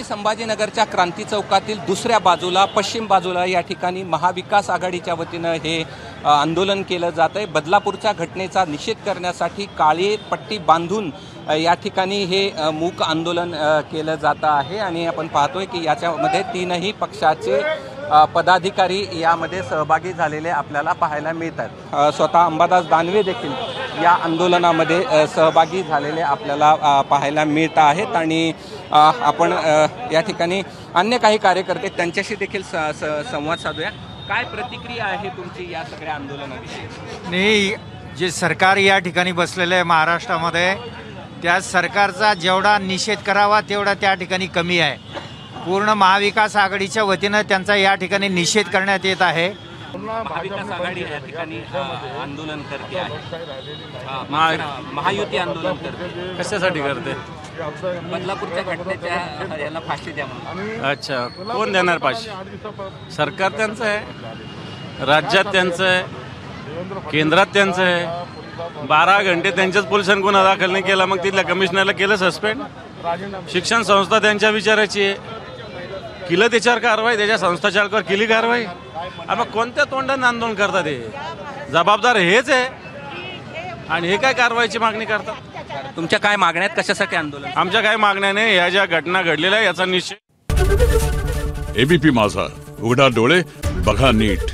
छत्रपती संभाजीनगरच्या क्रांती चौकातील दुसऱ्या बाजूला पश्चिम बाजूला या ठिकाणी महाविकास आघाडीच्या वतीनं हे आंदोलन केलं जात आहे। बदलापूरच्या घटनेचा निषेध करण्यासाठी काळी पट्टी बांधून या ठिकाणी हे मूक आंदोलन केलं जात आहे आणि आपण पाहतोय की याच्यामध्ये तीनही पक्षाचे पदाधिकारी यामध्ये सहभागी झालेले आपल्याला पाहायला मिळतात। स्वतः अंबादास दानवे देखील या आंदोलनामध्ये सहभागी झालेले आपल्याला पाहायला मिळत आहेत आणि आपण या ठिकाणी अन्य काही कार्यकर्ते त्यांच्याशी देखील संवाद साधूया। काय प्रतिक्रिया आहे तुमची या सगळ्या आंदोलनाविषयी? नाही, जे सरकार या ठिकाणी बसलेलं आहे महाराष्ट्रामध्ये, त्या सरकारचा जेवढा निषेध करावा तेवढा त्या ठिकाणी कमी आहे। पूर्ण महाविकास आघाडीच्या वतीनं त्यांचा या ठिकाणी निषेध करण्यात येत आहे। महाविकास आघाडी या ठिकाणी आंदोलन करते आहे, महायुती आंदोलन करते। कशासाठी करते? बदलापूरच्या घटनेच्या याला फाशी द्या म्हणून। अच्छा, कोण देणार फाशी? सरकार त्यांचं आहे, राज्यात त्यांचं आहे, केंद्रात त्यांचं आहे। 12 घंटे त्यांच्याच पोलिसांनी गुन्हा दाखल नाही केला, मग तिथल्या कमिशनरला केलं सस्पेंड। शिक्षण संस्था त्यांच्या विचाराची आहे, केलं त्याच्यावर कारवाई, त्याच्या संस्थाचालकावर केली कारवाई। मग कोणत्या तोंडाने आंदोलन करतात? हे जबाबदार हेच आहे आणि हे काय कारवाईची मागणी करतात? तुमच्या काय मागण्या आहेत? कशासाठी आंदोलन? आमच्या काय मागण्या नाही, या ज्या घटना घडलेल्या याचा निश्चय। एबीपी माझा, उघडा डोळे बघा नीट।